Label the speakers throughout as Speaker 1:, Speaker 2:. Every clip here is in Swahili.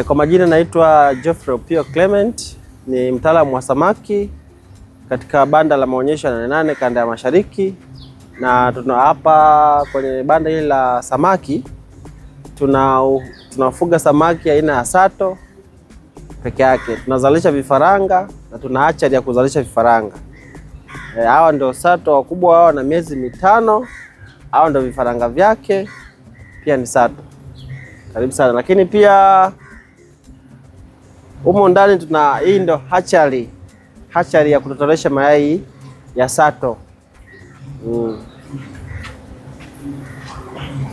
Speaker 1: Kwa majina naitwa Geoffrey Opiyo Clement, ni mtaalamu wa samaki katika banda la maonyesho ya Nane Nane kanda ya Mashariki, na tuna hapa kwenye banda hili la samaki tunafuga samaki aina ya sato peke yake. Tunazalisha vifaranga na tuna hatchery ya kuzalisha vifaranga. Hawa ndio sato wakubwa, hawa na miezi mitano, hawa ndio vifaranga vyake, pia ni sato. Karibu sana. Lakini pia humo ndani hii ndio hatchery ya kutotolesha mayai ya sato.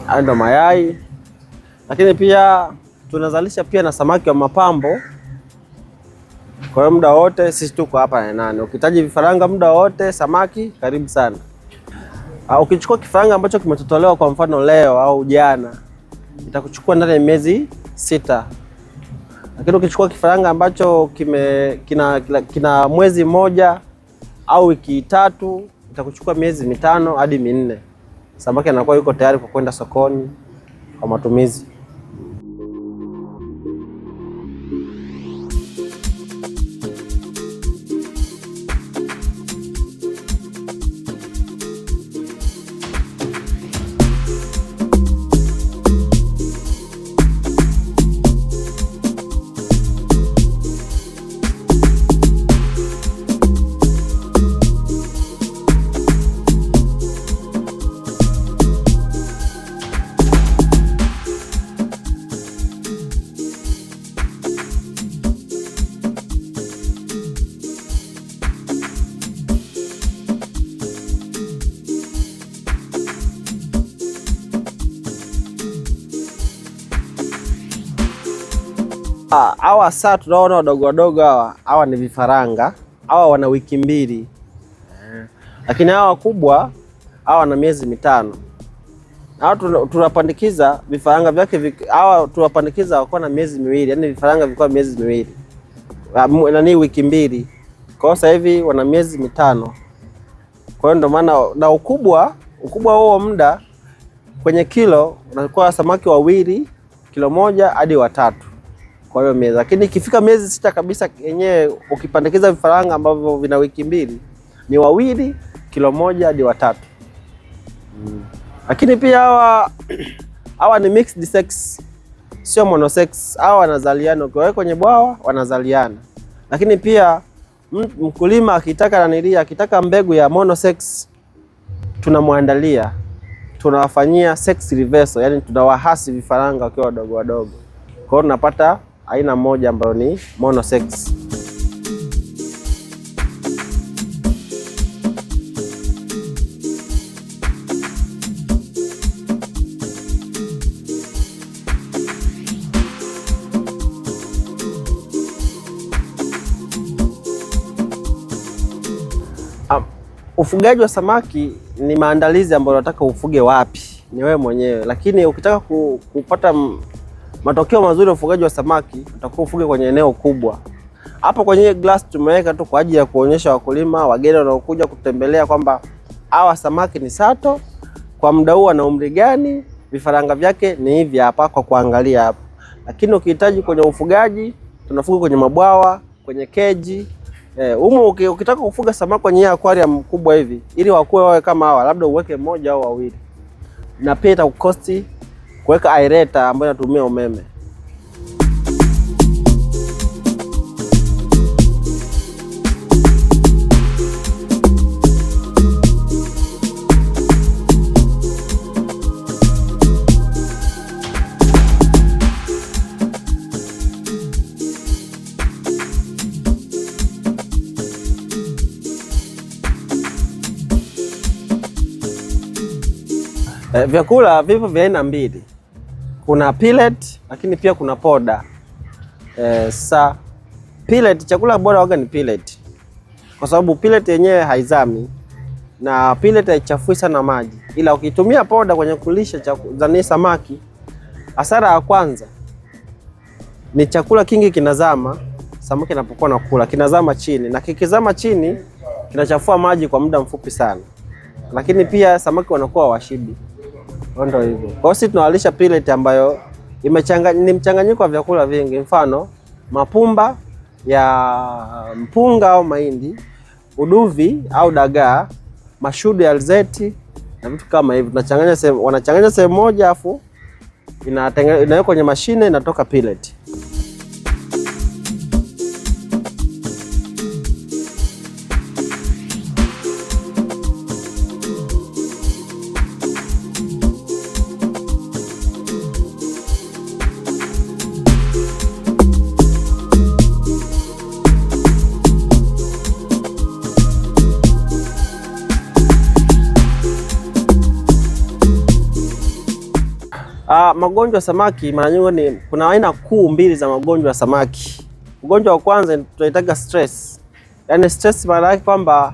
Speaker 1: Haya ndio mayai. Lakini pia tunazalisha pia na samaki wa mapambo. Kwa hiyo muda wote sisi tuko hapa Nane Nane. Ukihitaji vifaranga muda wote samaki, karibu sana. Ukichukua kifaranga ambacho kimetotolewa kwa mfano leo au jana, itakuchukua ndani ya miezi 6. Lakini ukichukua kifaranga ambacho kina mwezi mmoja au wiki 3, itakuchukua miezi 5 hadi 4. Samaki anakuwa yuko tayari kwa kwenda sokoni kwa matumizi. Hawa sasa tunaona wadogo wadogo hawa ni vifaranga. Hawa wana wiki 2. Lakini hawa wakubwa hawa na miezi 5. Hawa tunapandikiza vifaranga vyake, hawa tunapandikiza wakiwa na miezi 2, yani vifaranga vilikuwa miezi 2. Wiki 2. Kwa hiyo sasa hivi wana miezi 5. Kwa hiyo ndio maana na ukubwa huo muda kwenye kilo unakuwa samaki wawili, kilo 1 hadi 3. Kwa hiyo miezi, lakini ikifika miezi 6 kabisa yenyewe ukipandikiza vifaranga ambavyo vina wiki 2 ni 2, kilo 1 hadi 3. Lakini pia hawa ni mixed sex, sio monosex. Hawa wanazaliana, ukiweka kwenye bwawa wanazaliana. Lakini pia mkulima akitaka mbegu ya monosex, tunamwandalia, tunawafanyia sex reversal, yani tunawahasi vifaranga wakiwa wadogo wadogo. Kwa hiyo tunapata aina moja ambayo ni monosex. Ufugaji wa samaki ni maandalizi ambayo unataka ufuge wapi, ni wewe mwenyewe. Lakini ukitaka kupata matokeo mazuri ya ufugaji wa samaki, utakuwa ufuge kwenye eneo kubwa. Hapo kwenye glass tumeweka tu kwa ajili ya kuonyesha wakulima, wageni wanaokuja kutembelea kwamba hawa samaki ni sato, kwa muda huu na umri gani, vifaranga vyake ni hivi hapa, kwa kuangalia hapo. Lakini ukihitaji kwenye ufugaji, tunafuga kwenye mabwawa, kwenye keji. Ukitaka kufuga samaki kwenye aquarium kubwa hivi, ili wakue wawe kama hawa, labda uweke 1 au 2. Na pia itakukosti kuweka aerator ambayo inatumia umeme. Vyakula vipo vya aina 2. Kuna pellet lakini pia kuna poda. Pellet, chakula bora waga ni pellet. Kwa sababu pellet yenyewe haizami na pellet haichafui sana maji. Ila ukitumia poda kwenye kulisha samaki, hasara ya kwanza ni chakula kingi kinazama, samaki anapokuwa nakula kinazama chini, na kikizama chini kinachafua maji kwa muda mfupi sana. Lakini pia samaki wanakuwa washibi. Ndio hivyo. Kwa hiyo sisi tunawalisha pellet ambayo ni mchanganyiko wa vyakula vingi, mfano mapumba ya mpunga au mahindi, uduvi au dagaa, mashudu ya alizeti na vitu kama hivi. Wanachanganya sehemu moja, afu inawekwa kwenye mashine, inatoka pellet. Magonjwa ya samaki mara nyingi kuna aina kuu mbili za magonjwa ya samaki. Ugonjwa wa kwanza tunaitaga stress. Yaani stress maana yake kwamba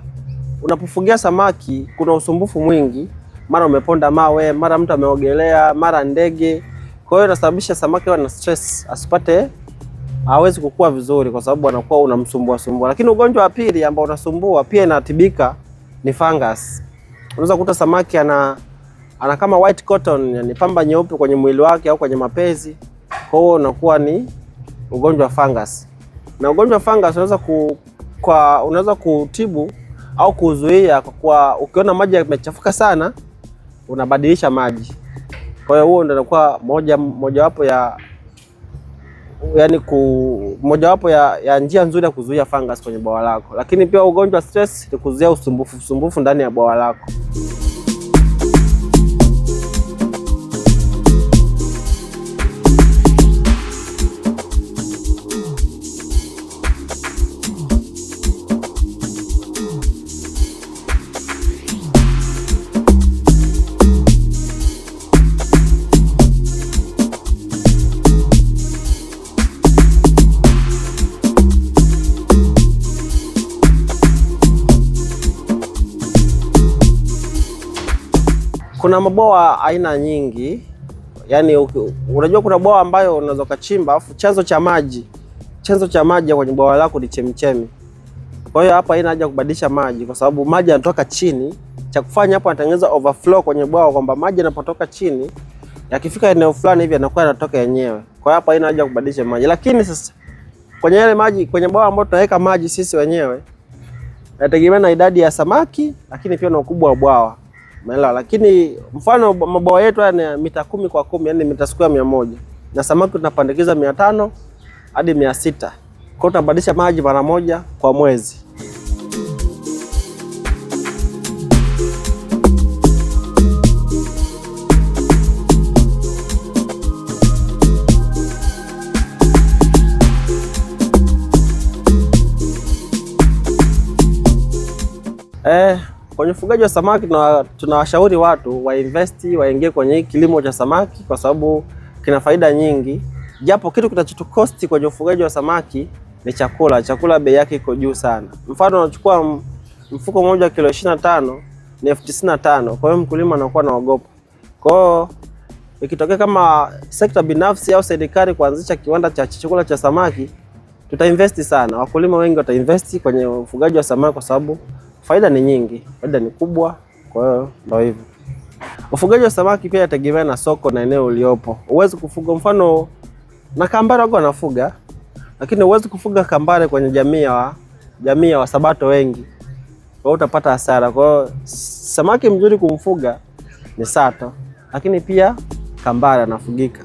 Speaker 1: unapofugia samaki kuna usumbufu mwingi, mara umeponda mawe, mara mtu ameogelea, mara ndege. Kwa hiyo inasababisha samaki awe na stress, hawezi kukua vizuri kwa sababu anakuwa unamsumbua. Lakini ugonjwa wa pili ambao unasumbua pia inatibika ni fungus. Unaweza kukuta samaki ana kama white cotton, yani pamba nyeupe kwenye mwili wake au kwenye mapezi. Kwa hiyo unakuwa ni ugonjwa wa fungus. Na ugonjwa wa fungus unaweza kutibu au kuzuia kwa ukiona maji yamechafuka sana unabadilisha maji. Kwa hiyo huo ndio inakuwa mojawapo ya njia nzuri ya kuzuia fungus kwenye bwawa lako. Lakini pia ugonjwa wa stress ni kuzuia usumbufu ndani ya bwawa lako. Kuna mabwawa aina nyingi. Yaani unajua kuna bwawa ambayo unaweza kuchimba afu chanzo cha maji kwenye bwawa lako ni chemichemi. Kwa hiyo hapa haina haja kubadilisha maji kwa sababu maji yanatoka chini. Cha kufanya hapo anatengeneza overflow kwenye bwawa kwamba maji yanapotoka chini yakifika eneo fulani hivi yanakuwa yanatoka yenyewe. Kwa hiyo hapa haina haja kubadilisha maji. Lakini sasa kwenye yale maji kwenye bwawa ambapo tunaweka maji sisi wenyewe inategemea na idadi ya samaki, lakini pia na ukubwa wa bwawa. Umeelewa? Lakini mfano mabwawa yetu haya ni mita 10 kwa 10, yani mita square 100. Na samaki tunapandikiza 500 hadi 600. Kwa hiyo tunabadilisha maji mara moja kwa mwezi. Kwenye ufugaji wa samaki tunawashauri watu waingie kwenye kilimo cha samaki kwa sababu kina faida nyingi. Japo kitu kinachotukosti kwenye ufugaji wa samaki ni chakula. Chakula bei yake iko juu sana. Mfano unachukua mfuko mmoja kilo 25 ni 95,000. Kwa hiyo mkulima anakuwa anaogopa. Kwa hiyo ikitokea kama sekta binafsi au serikali kuanzisha kiwanda cha chakula cha samaki, tutainvesti sana. Wakulima wengi watainvesti kwenye ufugaji wa samaki kwa sababu faida ni nyingi, faida ni kubwa. Kwa hiyo ndio hivyo. Ufugaji wa samaki pia yategemea na soko na eneo uliopo. Uwezi kufuga mfano na kambare wako wanafuga, lakini uwezi kufuga kambare kwenye jamii ya Wasabato wengi. Kwa hiyo utapata hasara. Kwa hiyo samaki mzuri kumfuga ni sato, lakini pia kambare anafugika.